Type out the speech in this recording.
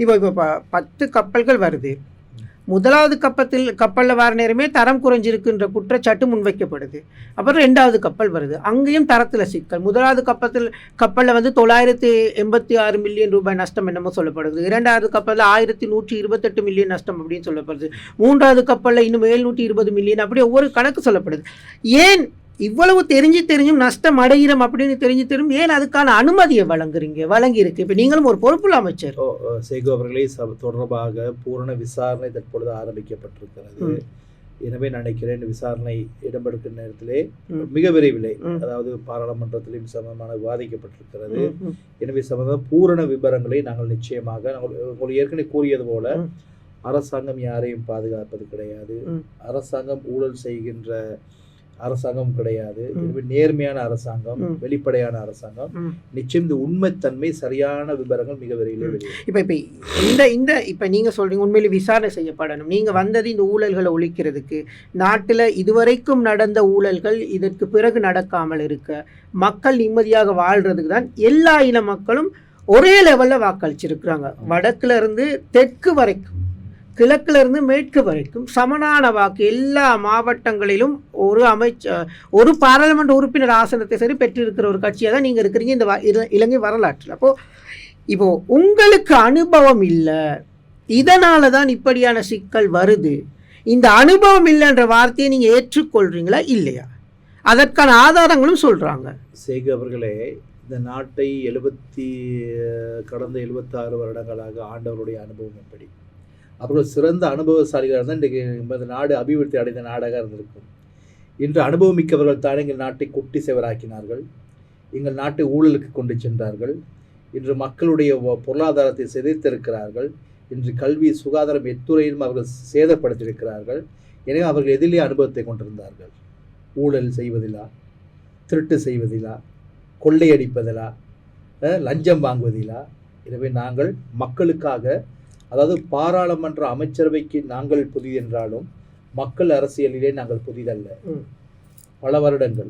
இப்போ 10 கப்பல்கள் வருது. முதலாவது கப்பலில் வர நேரமே தரம் குறைஞ்சிருக்குன்ற குற்றச்சாட்டு முன்வைக்கப்படுது. அப்புறம் 2வது கப்பல் வருது, அங்கேயும் தரத்தில் சிக்கல். முதலாவது கப்பலில் வந்து 986 மில்லியன் ரூபாய் நஷ்டம் என்னமோ சொல்லப்படுது. 2வது கப்பலில் 1128 மில்லியன் நஷ்டம் அப்படின்னு சொல்லப்படுது. 3வது கப்பலில் இன்னும் 720 மில்லியன், அப்படி ஒவ்வொரு கணக்கு சொல்லப்படுது. ஏன் இவ்வளவு தெரிஞ்சும் நஷ்டம் அடைகிறோம் அப்படின்னு தெரிஞ்சும் ஏன் அதுக்கான அனுமதியை வழங்கியிருக்கு? இப்போ நீங்களும் ஒரு பொறுப்புள்ள அமைச்சர். சேகு அவர்களே, தொடர்பாக பூரண விசாரணை தற்பொழுது ஆரம்பிக்கப்பட்டிருக்கிறது. எனவே நினைக்கிறேன் விசாரணை இடம்பெடுக்கிற நேரத்திலே மிக விரைவிலே, அதாவது பாராளுமன்றத்திலும் சம்பந்தமான விவாதிக்கப்பட்டிருக்கிறது. எனவே சம்பந்தம் பூரண விபரங்களை நாங்கள் நிச்சயமாக, உங்களுக்கு ஏற்கனவே கூறியது போல, அரசாங்கம் யாரையும் பாதுகாப்பது கிடையாது. அரசாங்கம் ஊழல் செய்கின்ற அரசாங்கம் கிடையாது. நேர்மையான அரசாங்கம், வெளிப்படையான அரசாங்கம். நிச்சயம் இந்த உண்மைத்தன்மை, சரியான விவரங்கள் மிக விரைவில் இப்போ நீங்கள் சொல்றீங்க உண்மையிலே விசாரணை செய்யப்படணும். நீங்கள் வந்தது இந்த ஊழல்களை ஒழிக்கிறதுக்கு, நாட்டில் இதுவரைக்கும் நடந்த ஊழல்கள் இதற்கு பிறகு நடக்காமல் இருக்க, மக்கள் நிம்மதியாக வாழ்றதுக்கு தான் எல்லா இன மக்களும் ஒரே லெவலில் வாக்களிச்சிருக்கிறாங்க. வடக்குல இருந்து தெற்கு வரைக்கும், கிழக்குல இருந்து மேற்கு வரைக்கும் சமனான வாக்கு எல்லா மாவட்டங்களிலும் ஒரு பாராளுமன்ற உறுப்பினர் ஆசனத்தை சரி பெற்றிருக்கிற ஒரு கட்சியாக தான் நீங்கள் இருக்கிறீங்க இந்த இலங்கை வரலாற்றில். இப்போ உங்களுக்கு அனுபவம் இல்லை, இதனால தான் இப்படியான சிக்கல் வருது. இந்த அனுபவம் இல்லைன்ற வார்த்தையை நீங்கள் ஏற்றுக்கொள்றீங்களா இல்லையா? அதற்கான ஆதாரங்களும் சொல்கிறாங்க. சேகு அவர்களே, இந்த நாட்டை கடந்த 76 வருடங்களாக ஆண்டவருடைய அனுபவம் எப்படி? அப்புறம் சிறந்த அனுபவசாலிகளாக இருந்தால் இன்றைக்கு இந்த நாடு அபிவிருத்தி அடைந்த நாடாக இருந்திருக்கும். இன்று அனுபவமிக்கவர்கள் தான் எங்கள் நாட்டை குட்டி செவராக்கினார்கள், எங்கள் நாட்டை ஊழலுக்கு கொண்டு சென்றார்கள். இன்று மக்களுடைய பொருளாதாரத்தை சிதைத்திருக்கிறார்கள். இன்று கல்வி, சுகாதாரம் எத்துறையிலும் அவர்கள் சேதப்படுத்தியிருக்கிறார்கள். எனவே அவர்கள் எதிலே அனுபவத்தை கொண்டிருந்தார்கள்? ஊழல் செய்வதிலா, திருட்டு செய்வதிலா, கொள்ளையடிப்பதிலா, லஞ்சம் வாங்குவதிலா? எனவே நாங்கள் மக்களுக்காக, அதாவது பாராளுமன்ற அமைச்சரவைக்கு நாங்கள் புதிதென்றாலும் மக்கள் அரசியலிலே நாங்கள் புதிதல்ல. பல வருடங்கள்